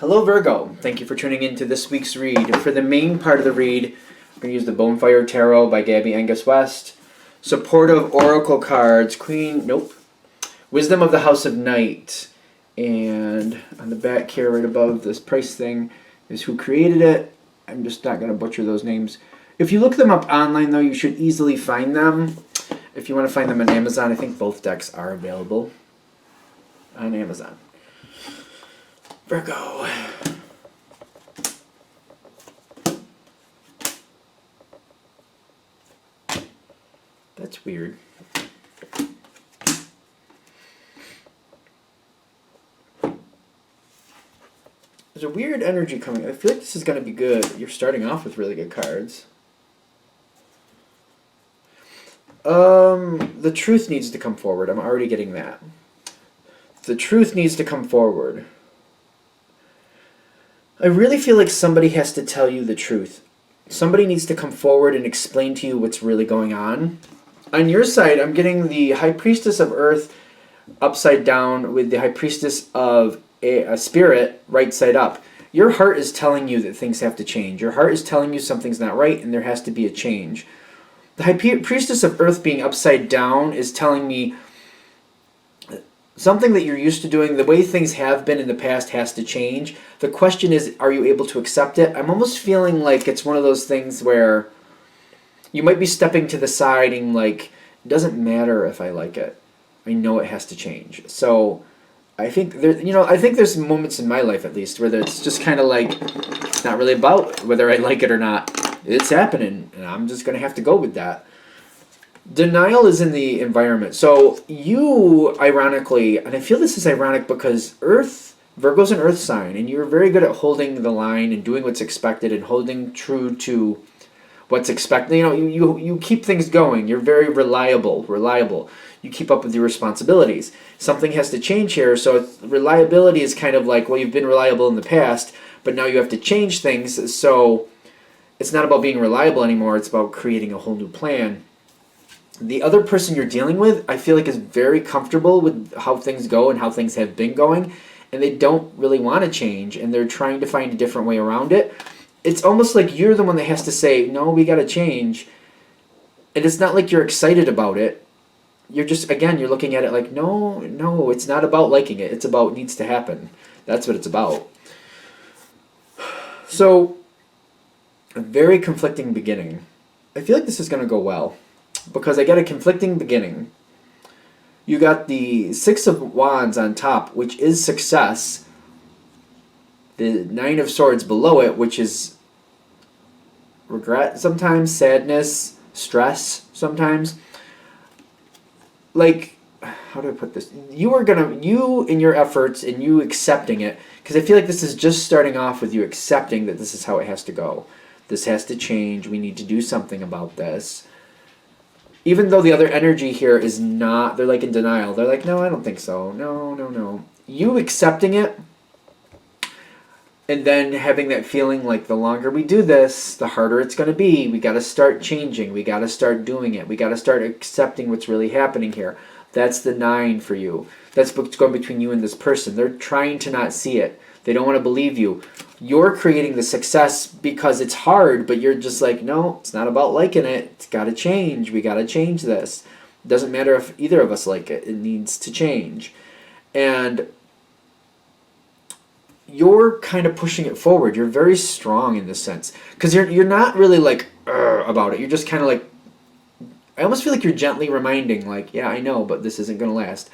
Hello Virgo, thank you for tuning in to this week's read. For the main part of the read, we're going to use the Bonefire Tarot by Gabby Angus West. Supportive Oracle cards, Wisdom of the House of Night. And on the back here, right above this price thing, is who created it. I'm just not going to butcher those names. If you look them up online, though, you should easily find them. If you want to find them on Amazon, I think both decks are available on Amazon. Virgo. That's weird. There's a weird energy coming. I feel like this is going to be good. You're starting off with really good cards. The truth needs to come forward. I'm already getting that. The truth needs to come forward. I really feel like somebody has to tell you the truth. Somebody needs to come forward and explain to you what's really going on. On your side, I'm getting the High Priestess of Earth upside down with the High Priestess of a Spirit right side up. Your heart is telling you that things have to change. Your heart is telling you something's not right and there has to be a change. The High Priestess of Earth being upside down is telling me something that you're used to doing, the way things have been in the past has to change. The question is, are you able to accept it? I'm almost feeling like it's one of those things where you might be stepping to the side and like, it doesn't matter if I like it. I know it has to change. So I think I think there's moments in my life at least where it's just kind of like, it's not really about whether I like it or not. It's happening and I'm just going to have to go with that. Denial is in the environment. So you, ironically, and I feel this is ironic because Virgo's an earth sign, and you're very good at holding the line and doing what's expected and holding true to what's expected. You keep things going. You're very reliable. You keep up with your responsibilities. Something has to change here, so reliability is kind of like, well, you've been reliable in the past, but now you have to change things, so it's not about being reliable anymore, it's about creating a whole new plan. The other person you're dealing with, I feel like, is very comfortable with how things go and how things have been going, and they don't really want to change, and they're trying to find a different way around it. It's almost like you're the one that has to say, no, we got to change, and it's not like you're excited about it. You're just, again, you're looking at it like, no, it's not about liking it. It's about needs to happen. That's what it's about. So, a very conflicting beginning. I feel like this is going to go well, because I get a conflicting beginning. You got the Six of Wands on top, which is success. The Nine of Swords below it, which is regret sometimes, sadness, stress sometimes. Like, how do I put this? You in your efforts and you accepting it, because I feel like this is just starting off with you accepting that this is how it has to go. This has to change. We need to do something about this. Even though the other energy here is not, they're like in denial. They're like, no, I don't think so. No. You accepting it, and then having that feeling like the longer we do this, the harder it's going to be. We got to start changing. We got to start doing it. We got to start accepting what's really happening here. That's the 9 for you. That's what's going between you and this person. They're trying to not see it. They don't want to believe you. You're creating the success because it's hard, but you're just like, no, it's not about liking it. It's got to change. We got to change this. It doesn't matter if either of us like it. It needs to change. And you're kind of pushing it forward. You're very strong in this sense. Because you're not really like, about it. You're just kind of like, I almost feel like you're gently reminding, like, yeah, I know, but this isn't going to last.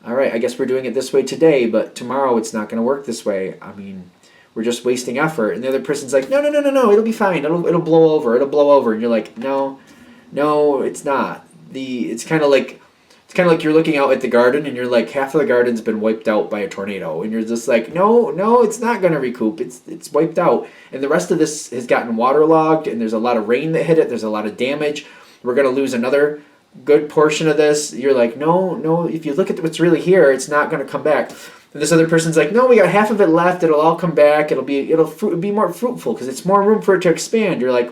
All right, I guess we're doing it this way today, but tomorrow it's not going to work this way. I mean, we're just wasting effort. And the other person's like, no, it'll be fine. It'll blow over. And you're like, no, it's not. It's kind of like you're looking out at the garden and you're like, half of the garden's been wiped out by a tornado, and you're just like, no, it's not going to recoup. It's wiped out, and the rest of this has gotten waterlogged, and there's a lot of rain that hit it. There's a lot of damage. We're going to lose another good portion of this. You're like, no, if you look at what's really here, it's not going to come back. And this other person's like, no, we got half of it left. It'll all come back. It'll be more fruitful because it's more room for it to expand. You're like,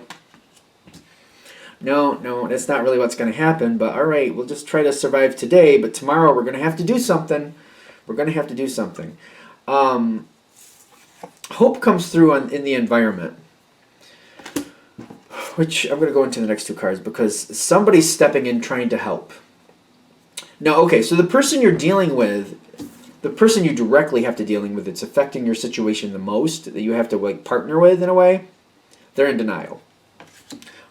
no, that's not really what's going to happen. But all right, we'll just try to survive today. But tomorrow we're going to have to do something. Hope comes through in the environment, which I'm going to go into the next two cards because somebody's stepping in trying to help. Now, okay, so the person you're dealing with, the person you directly have to dealing with, it's affecting your situation the most, that you have to like partner with in a way, they're in denial.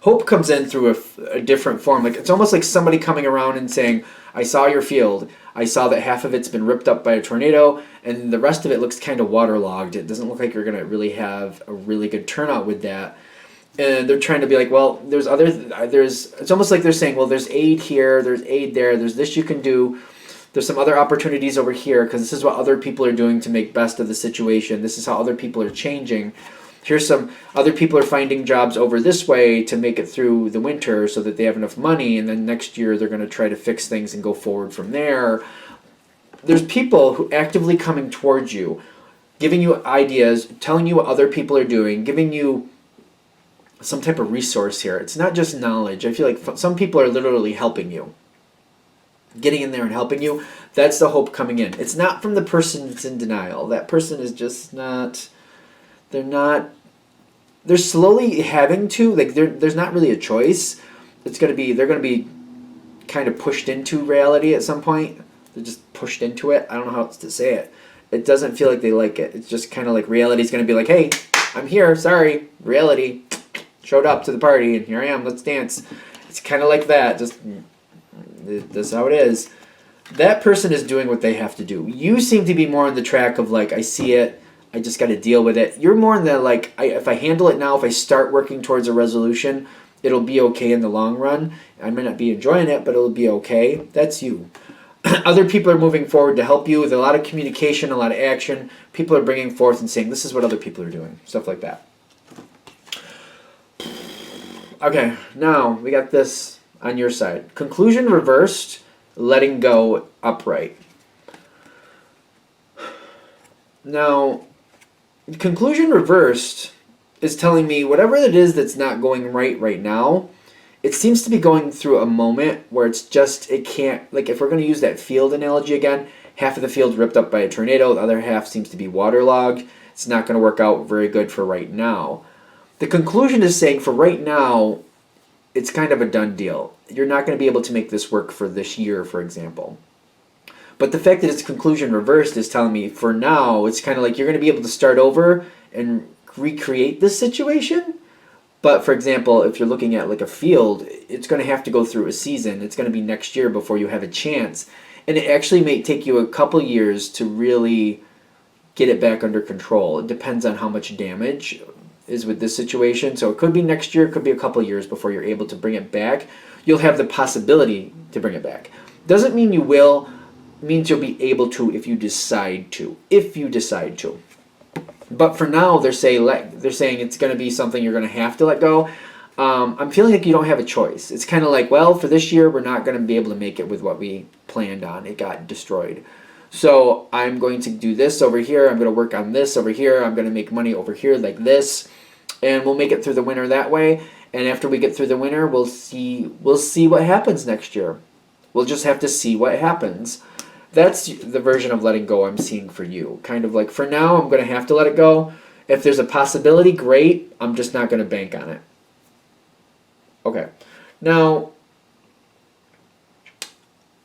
Hope comes in through a different form. Like it's almost like somebody coming around and saying, I saw your field. I saw that half of it's been ripped up by a tornado and the rest of it looks kind of waterlogged. It doesn't look like you're going to really have a really good turnout with that. And they're trying to be like, well, it's almost like they're saying, well, there's aid here, there's aid there, there's this you can do. There's some other opportunities over here because this is what other people are doing to make best of the situation. This is how other people are changing. Here's some other people are finding jobs over this way to make it through the winter so that they have enough money, and then next year they're going to try to fix things and go forward from there. There's people who actively coming towards you, giving you ideas, telling you what other people are doing, giving you some type of resource here. It's not just knowledge. I feel like some people are literally helping you. Getting in there and helping you. That's the hope coming in. It's not from the person that's in denial. That person is just not... They're slowly having to, like, there's not really a choice. They're going to be kind of pushed into reality at some point. They're just pushed into it. I don't know how else to say it. It doesn't feel like they like it. It's just kind of like reality's going to be like, hey, I'm here. Sorry. Reality showed up to the party, and here I am. Let's dance. It's kind of like that. Just, that's how it is. That person is doing what they have to do. You seem to be more on the track of, like, I see it. I just got to deal with it. You're more in the, like, if I handle it now, if I start working towards a resolution, it'll be okay in the long run. I may not be enjoying it, but it'll be okay. That's you. Other people are moving forward to help you with a lot of communication, a lot of action. People are bringing forth and saying, this is what other people are doing. Stuff like that. Okay, now we got this on your side. Conclusion reversed, letting go upright. Now, conclusion reversed is telling me whatever it is that's not going right now, it seems to be going through a moment where it's just, it can't, like if we're going to use that field analogy again, half of the field ripped up by a tornado, the other half seems to be waterlogged. It's not going to work out very good for right now. The conclusion is saying for right now, it's kind of a done deal. You're not going to be able to make this work for this year, for example. But the fact that it's conclusion reversed is telling me for now, it's kind of like you're going to be able to start over and recreate this situation. But for example, if you're looking at like a field, it's going to have to go through a season. It's going to be next year before you have a chance. And it actually may take you a couple years to really get it back under control. It depends on how much damage is with this situation. So it could be next year, it could be a couple years before you're able to bring it back. You'll have the possibility to bring it back. Doesn't mean you will. Means you'll be able to if you decide to. If you decide to. But for now, they're saying it's going to be something you're going to have to let go. I'm feeling like you don't have a choice. It's kind of like, well, for this year, we're not going to be able to make it with what we planned on. It got destroyed. So I'm going to do this over here. I'm going to work on this over here. I'm going to make money over here like this. And we'll make it through the winter that way. And after we get through the winter, we'll see what happens next year. We'll just have to see what happens. That's the version of letting go I'm seeing for you. Kind of like, for now, I'm going to have to let it go. If there's a possibility, great. I'm just not going to bank on it. Okay. Now,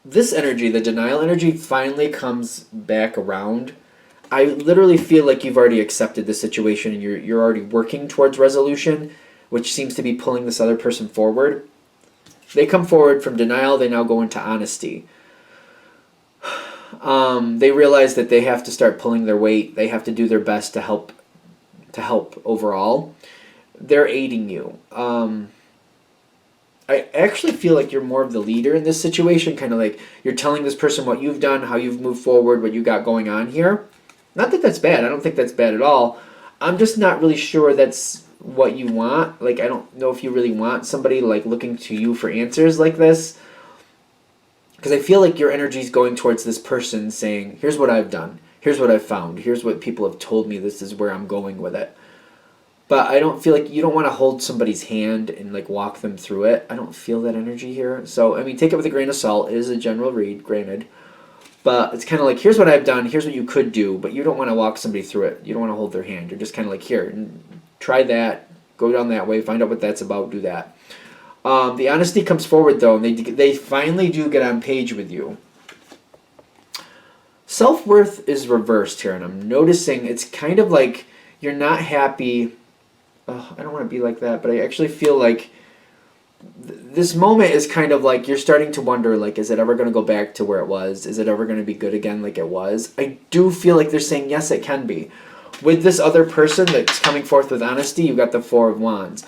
this energy, the denial energy, finally comes back around. I literally feel like you've already accepted the situation and you're already working towards resolution, which seems to be pulling this other person forward. They come forward from denial. They now go into honesty. They realize that they have to start pulling their weight. They have to do their best to help overall. They're aiding you. I actually feel like you're more of the leader in this situation, kind of like you're telling this person what you've done, how you've moved forward, what you got going on here. Not that that's bad. I don't think that's bad at all. I'm just not really sure that's what you want. Like, I don't know if you really want somebody like looking to you for answers like this. Because I feel like your energy is going towards this person saying, here's what I've done. Here's what I've found. Here's what people have told me. This is where I'm going with it. But I don't feel like you don't want to hold somebody's hand and like walk them through it. I don't feel that energy here. So, I mean, take it with a grain of salt. It is a general read, granted. But it's kind of like, here's what I've done, here's what you could do, but you don't want to walk somebody through it. You don't want to hold their hand. You're just kind of like, here, try that, go down that way, find out what that's about, do that. The honesty comes forward, though, and they finally do get on page with you. Self-worth is reversed here, and I'm noticing it's kind of like you're not happy. I don't want to be like that, but I actually feel like this moment is kind of like you're starting to wonder, like, is it ever going to go back to where it was? Is it ever going to be good again like it was? I do feel like they're saying, yes, it can be. With this other person that's coming forth with honesty, you've got the Four of Wands.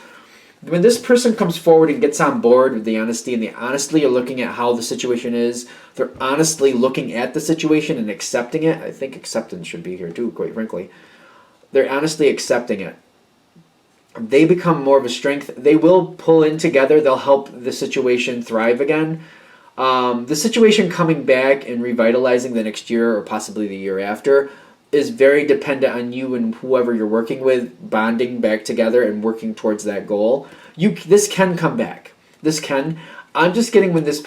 When this person comes forward and gets on board with the honesty, and they honestly are looking at how the situation is, they're honestly looking at the situation and accepting it. I think acceptance should be here too, quite frankly. They're honestly accepting it. They become more of a strength. They will pull in together. They'll help the situation thrive again. The situation coming back and revitalizing the next year or possibly the year after is very dependent on you and whoever you're working with bonding back together and working towards that goal. This can come back. This can. I'm just getting when this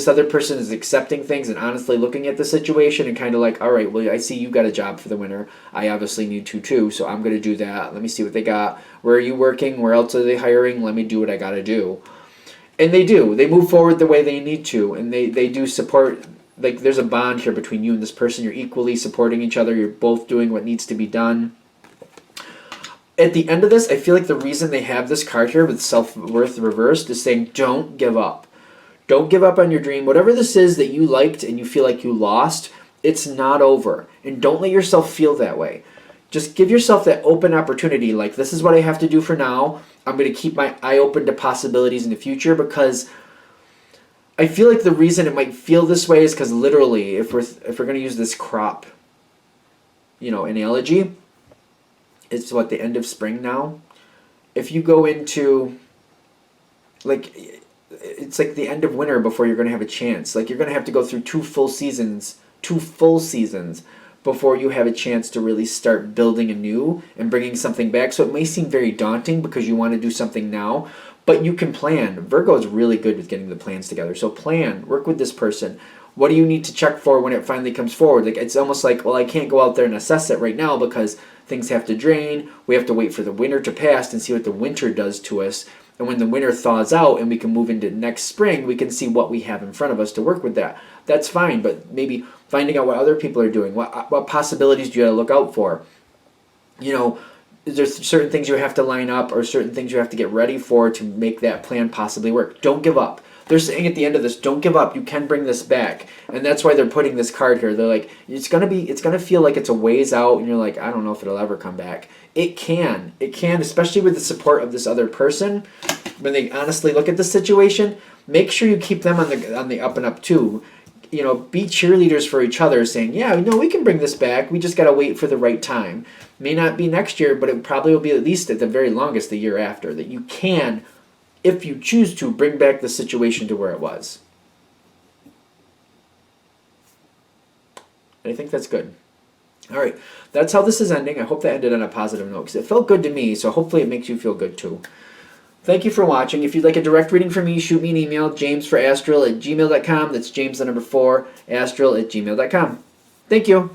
other person is accepting things and honestly looking at the situation and kind of like, all right, well, I see you got a job for the winter. I obviously need to too, so I'm going to do that. Let me see what they got. Where are you working? Where else are they hiring? Let me do what I got to do. And they do. They move forward the way they need to, and they do support. Like, there's a bond here between you and this person. You're equally supporting each other. You're both doing what needs to be done. At the end of this, I feel like the reason they have this card here with self-worth reversed is saying, don't give up. Don't give up on your dream. Whatever this is that you liked and you feel like you lost, it's not over. And don't let yourself feel that way. Just give yourself that open opportunity. Like, this is what I have to do for now. I'm going to keep my eye open to possibilities in the future, because I feel like the reason it might feel this way is because literally, if we're going to use this crop, analogy, it's what, the end of spring now. If you go into, like, it's like the end of winter before you're going to have a chance. Like, you're going to have to go through two full seasons before you have a chance to really start building anew and bringing something back. So it may seem very daunting because you want to do something now, but you can plan. Virgo is really good with getting the plans together. So plan, work with this person. What do you need to check for when it finally comes forward? Like, it's almost like, well, I can't go out there and assess it right now because things have to drain. We have to wait for the winter to pass and see what the winter does to us. And when the winter thaws out and we can move into next spring, we can see what we have in front of us to work with that. That's fine, but maybe finding out what other people are doing. What possibilities do you got to look out for? There's certain things you have to line up or certain things you have to get ready for to make that plan possibly work. Don't give up. They're saying at the end of this, don't give up. You can bring this back. And that's why they're putting this card here. They're like, it's going to feel like it's a ways out, and you're like, I don't know if it'll ever come back. It can, especially with the support of this other person. When they honestly look at the situation, make sure you keep them on the up and up too. Be cheerleaders for each other, saying, yeah, we can bring this back. We just got to wait for the right time. May not be next year, but it probably will be at least at the very longest the year after, that you can, if you choose to, bring back the situation to where it was. And I think that's good. All right, that's how this is ending. I hope that ended on a positive note, because it felt good to me, so hopefully it makes you feel good too. Thank you for watching. If you'd like a direct reading from me, shoot me an email, jamesforastral@gmail.com. That's James, the number 4, astral@gmail.com. Thank you.